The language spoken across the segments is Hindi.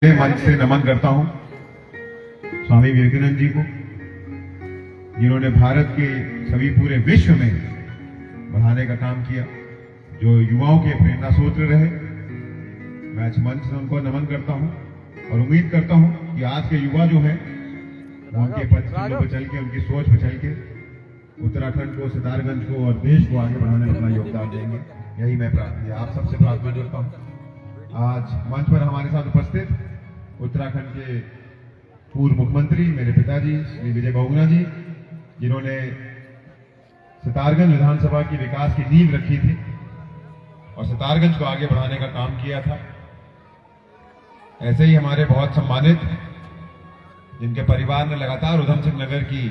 मंच से नमन करता हूं स्वामी विवेकानंद जी को, जिन्होंने भारत के सभी पूरे विश्व में बढ़ाने का काम किया, जो युवाओं के प्रेरणा स्रोत रहे। मैं आज मंच से उनको नमन करता हूं और उम्मीद करता हूं कि आज के युवा जो हैं वो उनके पंचों पर चल के, उनकी सोच पर चल के उत्तराखंड को, सितारगंज को और देश को आगे बढ़ाने में अपना योगदान देंगे। यही मैं आप सबसे प्रार्थना करता हूँ। आज मंच पर हमारे साथ उपस्थित उत्तराखंड के पूर्व मुख्यमंत्री मेरे पिताजी श्री विजय बहुगुणा जी, जिन्होंने सितारगंज विधानसभा की विकास की नींव रखी थी और सितारगंज को आगे बढ़ाने का काम किया था। ऐसे ही हमारे बहुत सम्मानित, जिनके परिवार ने लगातार उधम सिंह नगर की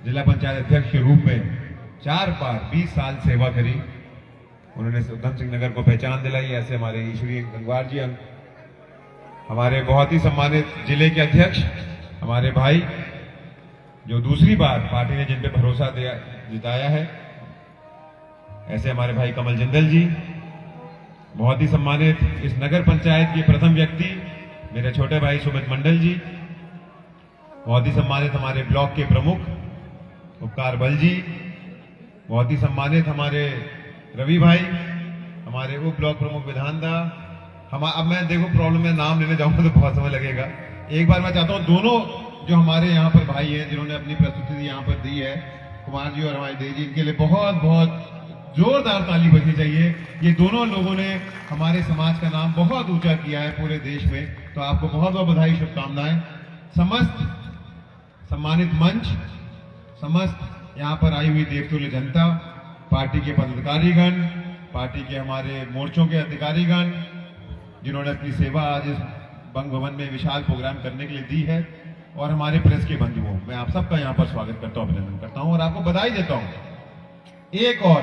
जिला पंचायत अध्यक्ष के रूप में 4 बार 20 साल सेवा करी, उन्होंने उधम सिंह नगर को पहचान दिलाई। ऐसे हमारे ईश्वरी गंगवार जी, हमारे बहुत ही सम्मानित जिले के अध्यक्ष, हमारे भाई जो दूसरी बार पार्टी ने जिन पे भरोसा जिताया है, ऐसे हमारे भाई कमल जिंदल जी, बहुत ही सम्मानित इस नगर पंचायत के प्रथम व्यक्ति मेरे छोटे भाई सुमित मंडल जी, बहुत ही सम्मानित हमारे ब्लॉक के प्रमुख उपकार बल जी, बहुत ही सम्मानित हमारे रवि भाई, हमारे उप ब्लॉक प्रमुख विधानदा। अब मैं देखो प्रॉब्लम में नाम लेने जाऊंगा तो बहुत समय लगेगा। एक बार मैं चाहता हूं दोनों जो हमारे यहाँ पर भाई हैं, जिन्होंने अपनी प्रस्तुति यहाँ पर दी है, कुमार जी और हमारी देवी जी, इनके लिए बहुत बहुत जोरदार ताली बजनी चाहिए। ये दोनों लोगों ने हमारे समाज का नाम बहुत ऊंचा किया है पूरे देश में, तो आपको बहुत बहुत बधाई, शुभकामनाएं। समस्त सम्मानित मंच, समस्त यहाँ पर आई हुई देवतुल्य जनता, पार्टी के पदाधिकारीगण, पार्टी के हमारे मोर्चों के अधिकारीगण, जिन्होंने अपनी सेवा आज इस बंग भवन में विशाल प्रोग्राम करने के लिए दी है, और हमारे प्रेस के बंधुओं, मैं आप सबका यहाँ पर स्वागत करता हूँ, अभिनंदन करता हूँ और आपको बधाई देता हूँ। एक और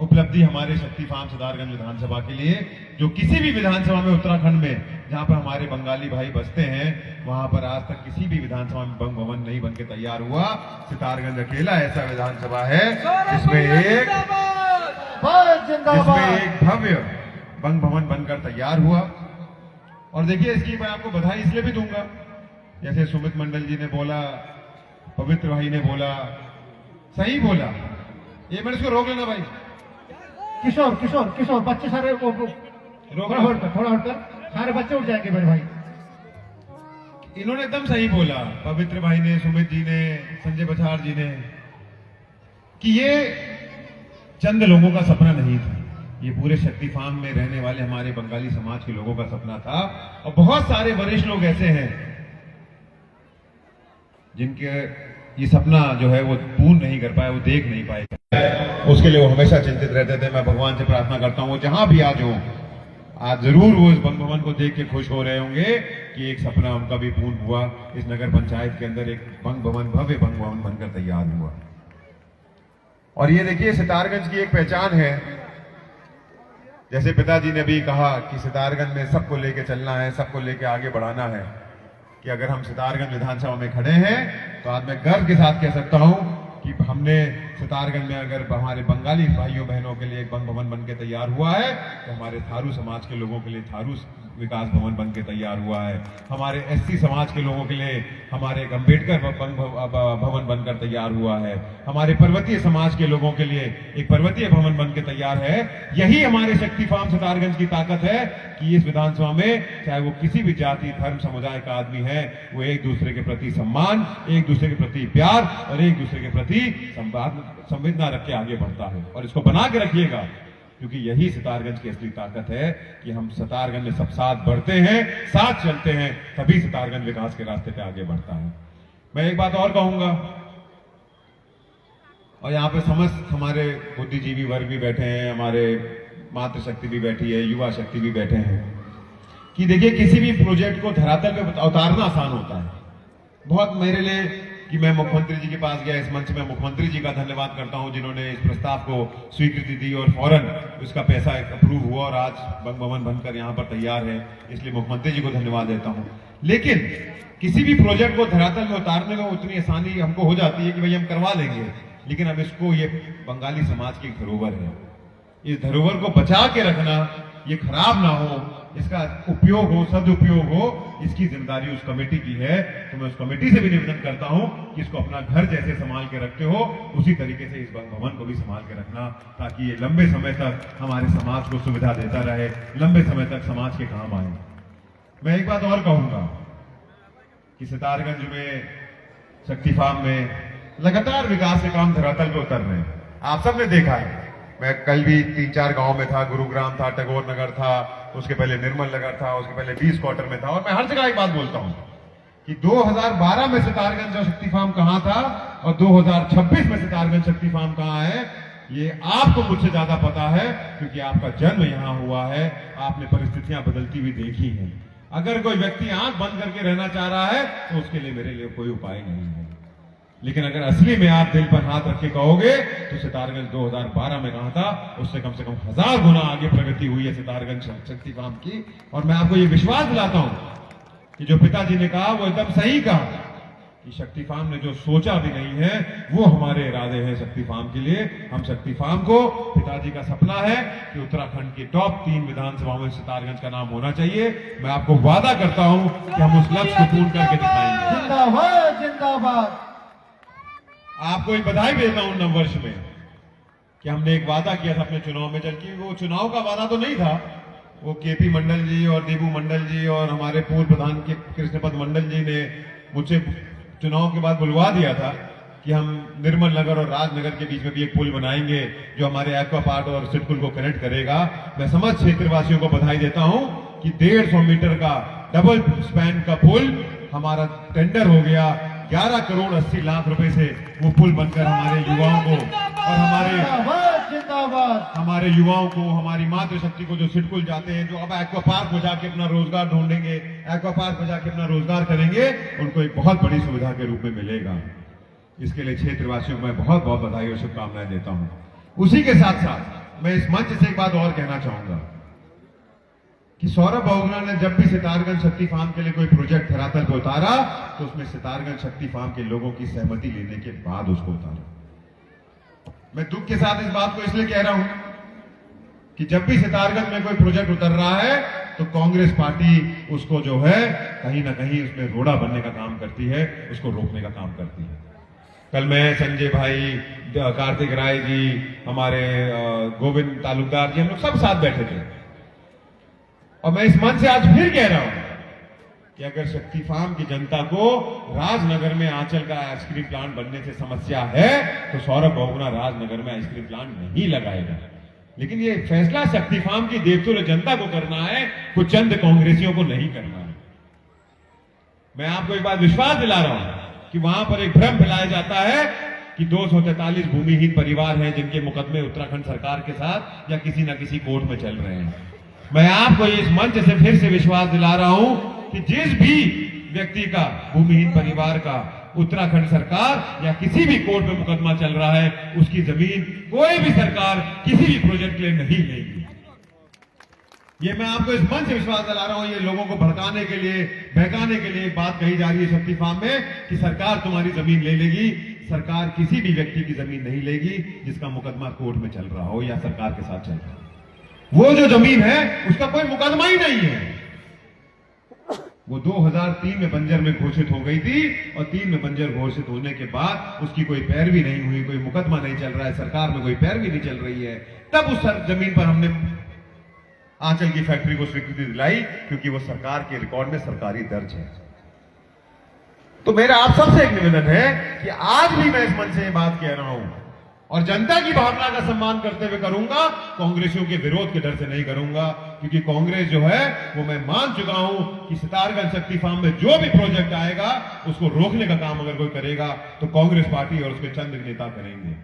उपलब्धि हमारे शक्ति फार्म सितारगंज विधानसभा के लिए, जो किसी भी विधानसभा में उत्तराखंड में जहाँ पर हमारे बंगाली भाई बसते हैं, वहां पर आज तक किसी भी विधानसभा में बंग भवन नहीं बनके तैयार हुआ। सितारगंज अकेला ऐसा विधानसभा है जिसमें एक भव्य बंग भवन बनकर तैयार हुआ। और देखिए, इसकी मैं आपको बधाई इसलिए भी दूंगा, जैसे सुमित मंडल जी ने बोला, पवित्र भाई ने बोला, सही बोला। ये मैंने इसको रोक लेना भाई, किशोर किशोर किशोर बच्चे सारे थोड़ा हटकर सारे बच्चे उठ जाएंगे मेरे भाई। इन्होंने एकदम सही बोला, पवित्र भाई ने, सुमित जी ने, संजय बछाड़ जी ने, कि ये चंद लोगों का सपना नहीं था, ये पूरे शक्ति फार्म में रहने वाले हमारे बंगाली समाज के लोगों का सपना था। और बहुत सारे वरिष्ठ लोग ऐसे हैं जिनके ये सपना जो है वो पूर्ण नहीं कर पाए, वो देख नहीं पाए, उसके लिए वो हमेशा चिंतित रहते थे। मैं भगवान से प्रार्थना करता हूँ वो जहां भी आज हो, आज जरूर वो इस बंग भवन को देख के खुश हो रहे होंगे कि एक सपना उनका भी पूर्ण हुआ। इस नगर पंचायत के अंदर एक बंग भवन, भव्य बंग भवन बनकर तैयार हुआ। और ये देखिए, सितारगंज की एक पहचान है, जैसे पिताजी ने भी कहा कि सितारगंज में सबको लेके चलना है, सबको लेके आगे बढ़ाना है, कि अगर हम सितारगंज विधानसभा में खड़े हैं तो आज मैं गर्व के साथ कह सकता हूं कि हमने सितारगंज में अगर हमारे बंगाली भाइयों बहनों के लिए एक बंग भवन बनके तैयार हुआ है, तो हमारे थारू समाज के लोगों के लिए थारू विकास भवन बनके तैयार हुआ है, हमारे एससी समाज के लोगों के लिए हमारे एक अम्बेडकर भवन बनकर तैयार हुआ है, हमारे पर्वतीय समाज के लोगों के लिए एक पर्वतीय भवन बनकर तैयार है। यही हमारे शक्ति फार्म सितारगंज की ताकत है कि इस विधानसभा में चाहे वो किसी भी जाति, धर्म, समुदाय का आदमी है, वो एक दूसरे के प्रति सम्मान, एक दूसरे के प्रति प्यार और एक दूसरे के प्रति संवेदना रख के आगे बढ़ता है। और इसको बना के रखिएगा, क्योंकि यही सितारगंज की असली ताकत है कि हम सितारगंज में सब साथ बढ़ते हैं, साथ चलते हैं, तभी सितारगंज विकास के रास्ते पे आगे बढ़ता है। मैं एक बात और कहूंगा, और यहाँ पे समस्त हमारे बुद्धिजीवी वर्ग भी बैठे हैं, हमारे मातृशक्ति भी बैठी है, युवा शक्ति भी बैठे हैं, कि देखिए, किसी भी प्रोजेक्ट को धरातल पे उतारना आसान होता है बहुत। मेरे लिए कि मैं मुख्यमंत्री जी के पास गया, इस मंच में मुख्यमंत्री जी का धन्यवाद करता हूं, जिन्होंने इस प्रस्ताव को स्वीकृति दी और फौरन उसका पैसा अप्रूव हुआ और आज बंग भवन बनकर यहाँ पर तैयार है, इसलिए मुख्यमंत्री जी को धन्यवाद देता हूं। लेकिन किसी भी प्रोजेक्ट को धरातल में उतारने में उतनी आसानी हमको हो जाती है कि भाई हम करवा लेंगे, लेकिन अब इसको, ये बंगाली समाज की धरोहर है, इस धरोहर को बचा के रखना, ये खराब ना हो, इसका उपयोग हो, सदुपयोग हो, इसकी जिम्मेदारी उस कमेटी की है। तो मैं उस कमेटी से भी निवेदन करता हूं कि इसको अपना घर जैसे संभाल के रखते हो, उसी तरीके से इस भवन को भी संभाल के रखना, ताकि ये लंबे समय तक हमारे समाज को सुविधा देता रहे, लंबे समय तक समाज के काम आए। मैं एक बात और कहूंगा कि सितारगंज में, शक्ति फार्म में लगातार विकास के काम धरातल पर उतर रहे हैं। आप सबने देखा है, मैं कल भी 3-4 गांव में था, गुरुग्राम था, टैगोर नगर था, उसके पहले निर्मल नगर था, उसके पहले 20 क्वार्टर में था। और मैं हर जगह एक बात बोलता हूं कि 2012 में सितारगंज और शक्ति फार्म कहां था और 2026 में सितारगंज शक्ति फार्म कहां है, ये आपको मुझसे ज्यादा पता है, क्योंकि आपका जन्म यहां हुआ है, आपने परिस्थितियां बदलती हुई देखी हैं। अगर कोई व्यक्ति आंख बंद करके रहना चाह रहा है तो उसके लिए मेरे लिए कोई उपाय नहीं है, लेकिन अगर असली में आप दिल पर हाथ रख के कहोगे तो सितारगंज 2012 में कहा था, उससे कम से कम 1000 गुना आगे प्रगति हुई है सितारगंज शक्ति फार्म की। और मैं आपको ये विश्वास दिलाता हूं कि जो पिताजी ने कहा वो एकदम सही कहा कि शक्ति फार्म ने जो सोचा भी नहीं है वो हमारे इरादे हैं शक्ति फार्म के लिए। हम शक्ति फार्म को, पिताजी का सपना है कि उत्तराखंड की टॉप 3 विधानसभाओं में सितारगंज का नाम होना चाहिए। मैं आपको वादा करता हूं कि हम उस लक्ष्य को पूर्ण करके दिखाएंगे। जिंदाबाद जिंदाबाद। आपको एक बधाई देता हूं नववर्ष में कि हमने एक वादा किया था अपने चुनाव में, जबकि वो चुनाव का वादा तो नहीं था, वो केपी मंडल जी और देबू मंडल जी और हमारे पूर्व प्रधान के कृष्णपद मंडल जी ने मुझे चुनाव के बाद बुलवा दिया था कि हम निर्मल नगर और राजनगर के बीच में भी एक पुल बनाएंगे जो हमारे एक्वा पार्क और सिडकुल को कनेक्ट करेगा। मैं समस्त क्षेत्रवासियों को बधाई देता हूं कि 150 मीटर का डबल स्पैन का पुल हमारा टेंडर हो गया। 11 करोड़ 80 लाख रुपए से वो पुल बनकर हमारे युवाओं को और हमारे युवाओं को, हमारी मातृशक्ति को जो सिडकुल जाते हैं, जो अब एक्वा पार्क में जाके अपना रोजगार ढूंढेंगे, एक्वा पार्क में जाके अपना रोजगार करेंगे, उनको एक बहुत बड़ी सुविधा के रूप में मिलेगा। इसके लिए क्षेत्रवासियों को मैं बहुत बहुत बधाई और शुभकामनाएं देता हूं। उसी के साथ साथ मैं इस मंच से एक बात और कहना चाहूंगा कि सौरभ बहुगुणा ने जब भी सितारगंज शक्ति फार्म के लिए कोई प्रोजेक्ट धरातल पर उतारा तो उसमें सितारगंज शक्ति फार्म के लोगों की सहमति लेने के बाद उसको उतारा। मैं दुख के साथ इस बात को इसलिए कह रहा हूं कि जब भी सितारगंज में कोई प्रोजेक्ट उतर रहा है तो कांग्रेस पार्टी उसको जो है कहीं ना कहीं उसमें रोड़ा बनने का काम करती है, उसको रोकने का काम करती है। कल मैं, संजय भाई, कार्तिक राय जी, हमारे गोविंद तालुकदार जी, हम लोग सब साथ बैठे थे और मैं इस मंच से आज फिर कह रहा हूं कि अगर शक्ति फार्म की जनता को राजनगर में आंचल का आइसक्रीम प्लांट बनने से समस्या है तो सौरभ बहुगुणा राजनगर में आइसक्रीम प्लांट नहीं लगाएगा। लेकिन ये फैसला शक्ति फार्म की देखते हुए जनता को करना है, कुछ चंद कांग्रेसियों को नहीं करना है। मैं आपको एक बात विश्वास दिला रहा हूं कि वहां पर एक भ्रम फैलाया जाता है कि 243 भूमिहीन परिवार हैं जिनके मुकदमे उत्तराखंड सरकार के साथ या किसी न किसी कोर्ट में चल रहे हैं। मैं आपको इस मंच से फिर से विश्वास दिला रहा हूं कि जिस भी व्यक्ति का, भूमिहीन परिवार का उत्तराखंड सरकार या किसी भी कोर्ट में मुकदमा चल रहा है, उसकी जमीन कोई भी सरकार किसी भी प्रोजेक्ट के लिए नहीं लेगी। ये मैं आपको इस मंच से विश्वास दिला रहा हूं। ये लोगों को भड़काने के लिए, बहकाने के लिए एक बात कही जा रही है शक्ति फार्म में कि सरकार तुम्हारी जमीन ले लेगी। सरकार किसी भी व्यक्ति की जमीन नहीं लेगी जिसका मुकदमा कोर्ट में चल रहा हो या सरकार के साथ चल रहा हो। वो जो जमीन है उसका कोई मुकदमा ही नहीं है। वो 2003 में बंजर में घोषित हो गई थी और 3 में बंजर घोषित होने के बाद उसकी कोई पैरवी नहीं हुई, कोई मुकदमा नहीं चल रहा है, सरकार में कोई पैरवी नहीं चल रही है। तब उस जमीन पर हमने आंचल की फैक्ट्री को स्वीकृति दिलाई क्योंकि वो सरकार के रिकॉर्ड में सरकारी दर्ज है। तो मेरा आप सबसे एक निवेदन है कि आज भी मैं इस मंच से बात कह रहा हूं और जनता की भावना का सम्मान करते हुए करूंगा, कांग्रेसियों के विरोध के डर से नहीं करूंगा। क्योंकि कांग्रेस जो है वो मैं मान चुका हूं कि सितारगंज शक्ति फार्म में जो भी प्रोजेक्ट आएगा उसको रोकने का काम अगर कोई करेगा तो कांग्रेस पार्टी और उसके चंद नेता करेंगे।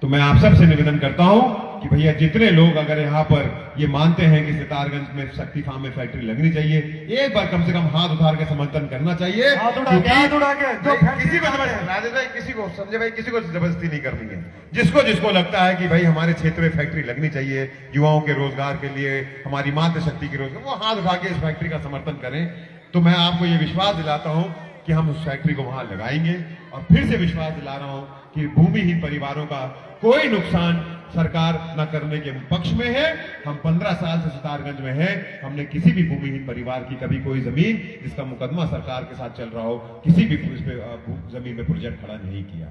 तो मैं आप सबसे निवेदन करता हूं कि भैया जितने लोग अगर यहां पर ये मानते हैं कि सितारगंज में शक्ति फार्म में फैक्ट्री लगनी चाहिए, एक बार कम से कम हाथ उठा के समर्थन करना चाहिए। किसी को, राजेश भाई, किसी को, संजय भाई, किसी को जबरदस्ती नहीं करनी है। जिसको जिसको लगता है कि भाई हमारे क्षेत्र में फैक्ट्री लगनी चाहिए युवाओं के रोजगार के लिए, हमारी मातृशक्ति के रोजगार, वो हाथ उठा के इस फैक्ट्री का समर्थन करें। तो मैं आपको ये विश्वास दिलाता हूं कि हम उस फैक्ट्री को वहां लगाएंगे और फिर से विश्वास दिला रहा हूं कि भूमिहीन परिवारों का कोई नुकसान सरकार न करने के पक्ष में है। हम 15 साल से सितारगंज में हैं, हमने किसी भी भूमिहीन परिवार की कभी कोई जमीन जिसका मुकदमा सरकार के साथ चल रहा हो, किसी भी जमीन में प्रोजेक्ट खड़ा नहीं किया।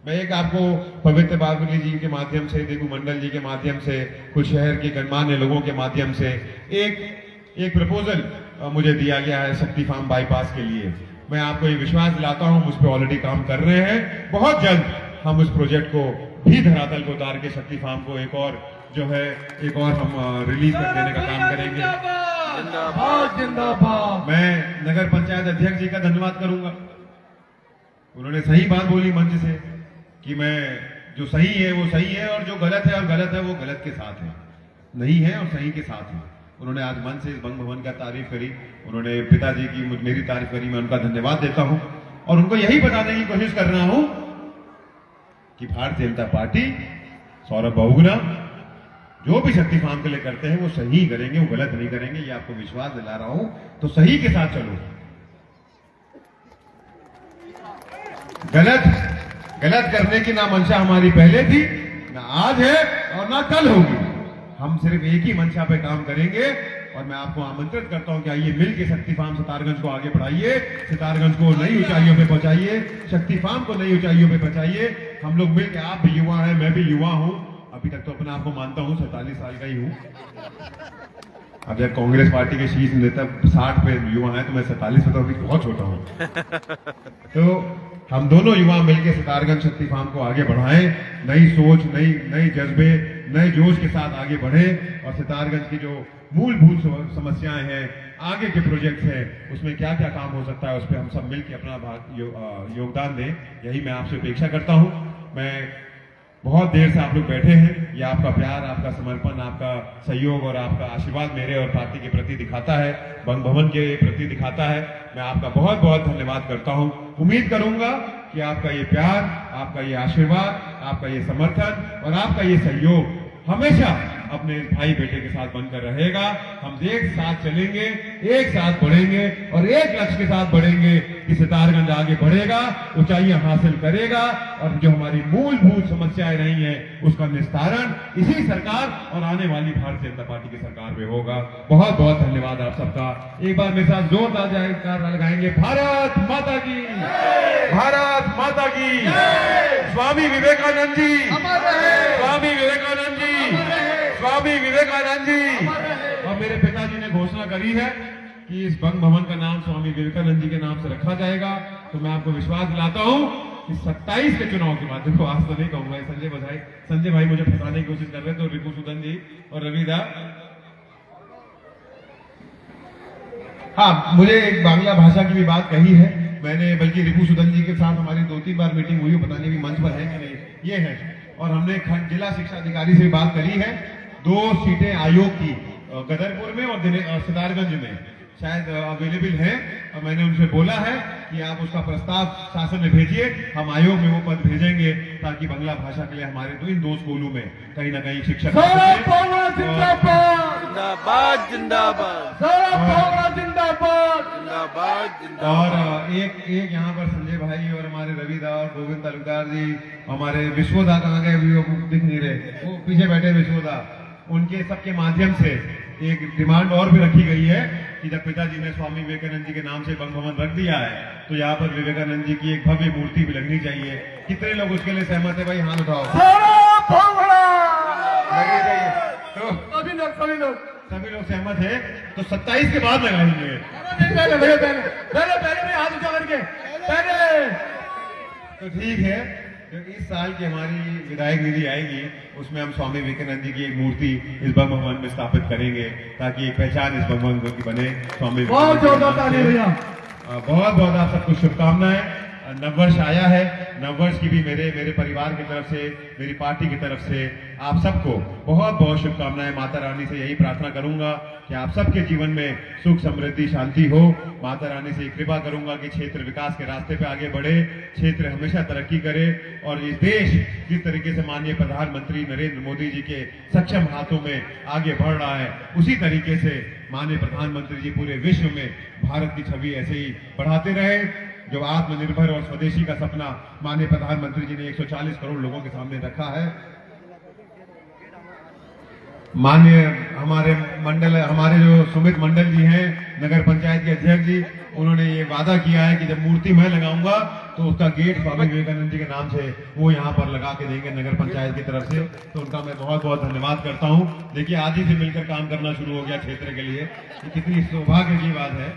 मैं एक आपको पवित्र बागुली जी के माध्यम से, देगू मंडल जी के माध्यम से, कुछ शहर के गणमान्य लोगों के माध्यम से एक प्रपोजल मुझे दिया गया है शक्ति फार्म बाईपास के लिए। मैं आपको ये विश्वास दिलाता हूं, मुझ पर ऑलरेडी काम कर रहे हैं। बहुत जल्द हम उस प्रोजेक्ट को भी धरातल को उतार के शक्ति फार्म को एक और हम रिलीज कर देने का काम करेंगे। जिंदाबाद जिंदाबाद। मैं नगर पंचायत अध्यक्ष जी का धन्यवाद करूंगा। उन्होंने सही बात बोली मंच से कि मैं जो सही है वो सही है और जो गलत है वो गलत के साथ है, नहीं है और सही के साथ है। उन्होंने आज मन से इस बंग भवन का तारीफ करी, उन्होंने पिताजी की मेरी तारीफ करी। मैं उनका धन्यवाद देता हूं और उनको यही बताने की कोशिश कर रहा हूं कि भारतीय जनता पार्टी, सौरभ बहुगुणा जो भी शक्ति फार्म के लिए करते हैं वो सही करेंगे, वो गलत नहीं करेंगे, ये आपको विश्वास दिला रहा हूं। तो सही के साथ चलो, गलत करने की ना मंशा हमारी पहले थी, ना आज है और ना कल होगी। हम सिर्फ एक ही मंशा पे काम करेंगे और मैं आपको आमंत्रित करता हूं कि आइए मिल के शक्ति फार्म सितारगंज को आगे बढ़ाइए, सितारगंज को नई ऊंचाइयों पे पहुंचाइए, शक्ति फार्म को नई ऊंचाइयों पे पहुंचाइए। हम लोग मिल के, आप भी युवा हैं, मैं भी युवा हूं, अभी तक तो अपने आप को मानता हूं 47 साल का ही हूं। अब जब कांग्रेस पार्टी के शीर्ष नेता 60 पे युवा है तो मैं 47 पे तो अभी बहुत छोटा हूं। तो हम दोनों युवा मिलकर सितारगंज शक्ति फार्म को आगे बढ़ाएं, नई सोच, नई जज्बे, नए जोश के साथ आगे बढ़े और सितारगंज की जो मूलभूत समस्याएं हैं, आगे के प्रोजेक्ट्स हैं, उसमें क्या क्या काम हो सकता है, उस पर हम सब मिलकर अपना योगदान दें। यही मैं आपसे अपेक्षा करता हूं। मैं बहुत देर से आप लोग बैठे हैं, ये आपका प्यार, आपका समर्पण, आपका सहयोग और आपका आशीर्वाद मेरे और पार्टी के प्रति दिखाता है, बंग भवन के प्रति दिखाता है। मैं आपका बहुत बहुत धन्यवाद करता हूं। उम्मीद करूंगा कि आपका ये प्यार, आपका ये आशीर्वाद, आपका ये समर्थन और आपका ये सहयोग हमेशा अपने भाई बेटे के साथ बनकर रहेगा। हम एक साथ चलेंगे, एक साथ बढ़ेंगे और एक लक्ष्य के साथ बढ़ेंगे कि सितारगंज आगे बढ़ेगा, ऊंचाइयां हासिल करेगा और जो हमारी मूलभूत समस्याएं रही हैं उसका निस्तारण इसी सरकार और आने वाली भारतीय जनता पार्टी की सरकार में होगा। बहुत बहुत धन्यवाद आप सबका। एक बार मेरे साथ जोरदार जयकार लगाएंगे। भारत माता की, भारत माता की, स्वामी विवेकानंद जी, स्वामी विवेकानंद जी, स्वामी विवेकानंद जी। और मेरे पिताजी ने घोषणा करी है कि इस बंग भवन का नाम स्वामी विवेकानंद जी के नाम से रखा जाएगा। तो मैं आपको विश्वास दिलाता हूं कि 27 के चुनाव के बाद, देखो आज तो नहीं कहूंगा, संजय भाई मुझे फंसाने की कोशिश कर रहे थे, तो रिपुसुदन जी और रविदा, हाँ, मुझे एक बांग्ला भाषा की भी बात कही है मैंने, बल्कि रिपुसुदन जी के साथ हमारी 2-3 बार मीटिंग हुई, पता नहीं भी मंच पर है कि नहीं, ये है। और हमने जिला शिक्षा अधिकारी से बात करी है 2 सीटें आयोग की, गदरपुर में और सितारगंज में शायद अवेलेबल है। और मैंने उनसे बोला है कि आप उसका प्रस्ताव शासन में भेजिए, हम आयोग में वो पद भेजेंगे ताकि बांग्ला भाषा के लिए हमारे तो इन 2 स्कूलों में कहीं ना कहीं शिक्षक जिंदाबाद जिंदाबाद जिंदाबाद जिंदाबाद। और एक यहाँ पर संजय भाई और हमारे रविदा और गोविंद तालुकदार जी, हमारे विश्वदा कहाँ गए, वो दिख नहीं रहे, वो पीछे बैठे विश्वदा, उनके सबके माध्यम से एक डिमांड और भी रखी गई है कि जब पिताजी ने स्वामी विवेकानंद जी के नाम से बंग भवन रख दिया है तो यहाँ पर विवेकानंद जी की एक भव्य मूर्ति भी लगनी चाहिए। कितने लोग उसके लिए सहमत है भाई, हाथ उठाओ। लगनी चाहिए। तो सभी लोग सहमत है तो 27 के बाद लगाएंगे। पहले हाथ उठा करके पहले। तो ठीक है, जो इस साल की हमारी विधायक निधि आएगी उसमें हम स्वामी विवेकानंद जी की एक मूर्ति इस बंग भवन में स्थापित करेंगे ताकि एक पहचान इस बंग भवन की बने। स्वामी बहुत जोरदार ताली भैया। बहुत बहुत आप सबको शुभकामनाएं। नववर्ष आया है, नववर्ष की भी मेरे परिवार की तरफ से, मेरी पार्टी की तरफ से आप सबको बहुत बहुत शुभकामनाएं। माता रानी से यही प्रार्थना करूंगा कि आप सबके जीवन में सुख समृद्धि शांति हो। माता रानी से कृपा करूंगा कि क्षेत्र विकास के रास्ते पे आगे बढ़े, क्षेत्र हमेशा तरक्की करे और ये देश जिस तरीके से माननीय प्रधानमंत्री नरेंद्र मोदी जी के सक्षम हाथों में आगे बढ़ रहा है उसी तरीके से माननीय प्रधानमंत्री जी पूरे विश्व में भारत की छवि ऐसे ही बढ़ाते रहे। जो आत्मनिर्भर और स्वदेशी का सपना माननीय प्रधानमंत्री जी ने 140 करोड़ लोगों के सामने रखा है, माननीय हमारे जो सुमित मंडल जी हैं, नगर पंचायत के अध्यक्ष जी, उन्होंने ये वादा किया है कि जब मूर्ति मैं लगाऊंगा तो उसका गेट स्वामी विवेकानंद जी के नाम से वो यहाँ पर लगा के देंगे नगर पंचायत की तरफ से। तो उनका मैं बहुत बहुत धन्यवाद करता हूँ। देखिए, आज ही से मिलकर काम करना शुरू हो गया क्षेत्र के लिए, ये कितनी सौभाग्य की बात है।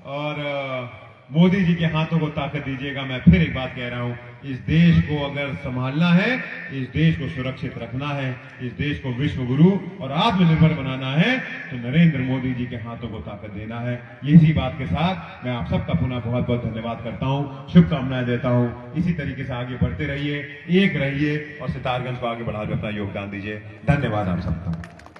और मोदी जी के हाथों को ताकत दीजिएगा। मैं फिर एक बात कह रहा हूं, इस देश को अगर संभालना है, इस देश को सुरक्षित रखना है, इस देश को विश्व गुरु और आत्मनिर्भर बनाना है, तो नरेंद्र मोदी जी के हाथों को ताकत देना है। इसी बात के साथ मैं आप सबका पुनः बहुत बहुत धन्यवाद करता हूं, शुभकामनाएं देता हूं। इसी तरीके से आगे बढ़ते रहिए, एक रहिए और सितारगंज को आगे बढ़ाकर अपना योगदान दीजिए। धन्यवाद आप सबका।